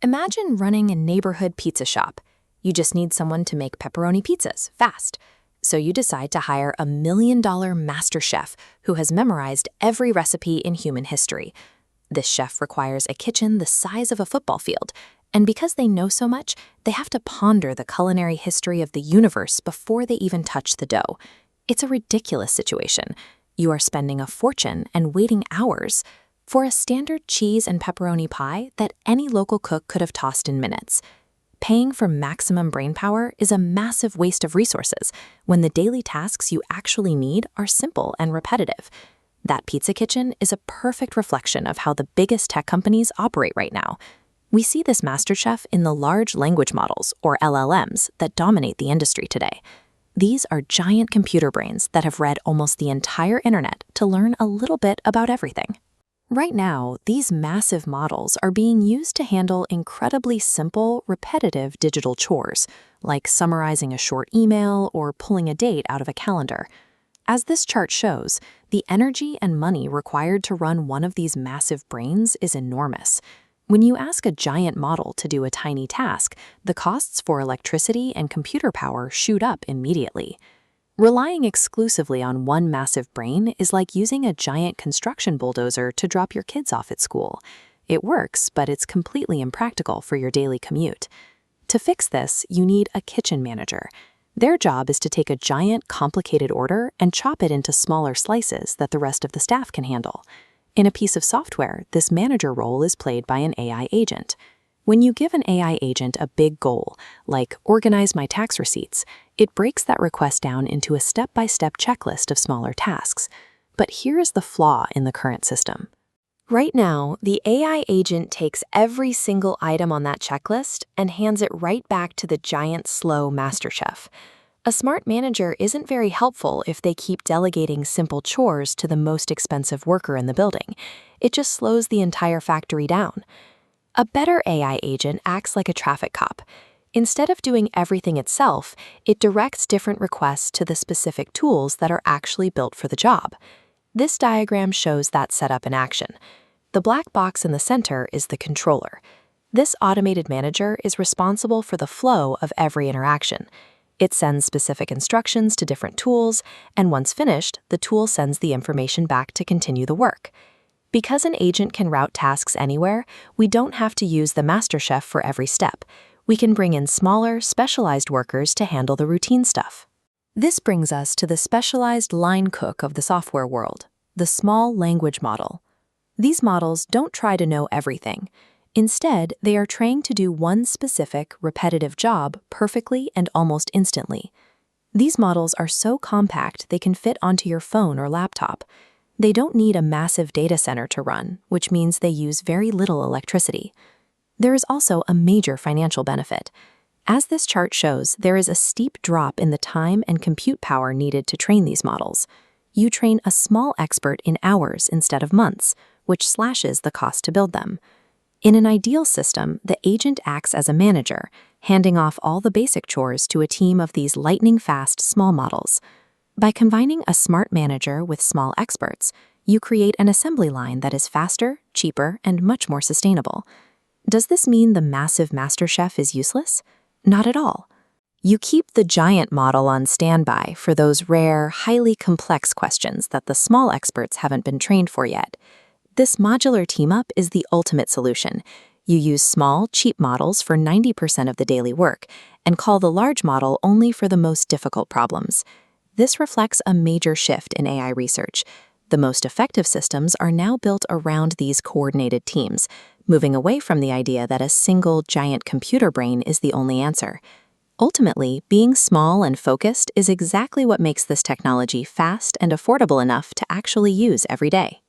Imagine running a neighborhood pizza shop. You just need someone to make pepperoni pizzas fast. So you decide to hire a $1 million master chef who has memorized every recipe in human history. This chef requires a kitchen the size of a football field, and because they know so much, they have to ponder the culinary history of the universe before they even touch the dough. It's a ridiculous situation. You are spending a fortune and waiting hours for a standard cheese and pepperoni pie that any local cook could have tossed in minutes. Paying for maximum brainpower is a massive waste of resources when the daily tasks you actually need are simple and repetitive. That pizza kitchen is a perfect reflection of how the biggest tech companies operate right now. We see this MasterChef in the large language models, or LLMs, that dominate the industry today. These are giant computer brains that have read almost the entire internet to learn a little bit about everything. Right now, these massive models are being used to handle incredibly simple, repetitive digital chores, like summarizing a short email or pulling a date out of a calendar. As this chart shows, the energy and money required to run one of these massive brains is enormous. When you ask a giant model to do a tiny task, the costs for electricity and computer power shoot up immediately. Relying exclusively on one massive brain is like using a giant construction bulldozer to drop your kids off at school. It works, but it's completely impractical for your daily commute. To fix this, you need a kitchen manager. Their job is to take a giant, complicated order and chop it into smaller slices that the rest of the staff can handle. In a piece of software, this manager role is played by an AI agent. When you give an AI agent a big goal, like organize my tax receipts, it breaks that request down into a step-by-step checklist of smaller tasks. But here is the flaw in the current system. Right now, the AI agent takes every single item on that checklist and hands it right back to the giant, slow MasterChef. A smart manager isn't very helpful if they keep delegating simple chores to the most expensive worker in the building. It just slows the entire factory down. A better AI agent acts like a traffic cop. Instead of doing everything itself, it directs different requests to the specific tools that are actually built for the job. This diagram shows that setup in action. The black box in the center is the controller. This automated manager is responsible for the flow of every interaction. It sends specific instructions to different tools, and once finished, the tool sends the information back to continue the work. Because an agent can route tasks anywhere, we don't have to use the MasterChef for every step. We can bring in smaller, specialized workers to handle the routine stuff. This brings us to the specialized line cook of the software world, the small language model. These models don't try to know everything. Instead, they are trained to do one specific, repetitive job perfectly and almost instantly. These models are so compact they can fit onto your phone or laptop. They don't need a massive data center to run, which means they use very little electricity. There is also a major financial benefit. As this chart shows, there is a steep drop in the time and compute power needed to train these models. You train a small expert in hours instead of months, which slashes the cost to build them. In an ideal system, the agent acts as a manager, handing off all the basic chores to a team of these lightning-fast small models. By combining a smart manager with small experts, you create an assembly line that is faster, cheaper, and much more sustainable. Does this mean the massive MasterChef is useless? Not at all. You keep the giant model on standby for those rare, highly complex questions that the small experts haven't been trained for yet. This modular team-up is the ultimate solution. You use small, cheap models for 90% of the daily work and call the large model only for the most difficult problems. This reflects a major shift in AI research. The most effective systems are now built around these coordinated teams, moving away from the idea that a single giant computer brain is the only answer. Ultimately, being small and focused is exactly what makes this technology fast and affordable enough to actually use every day.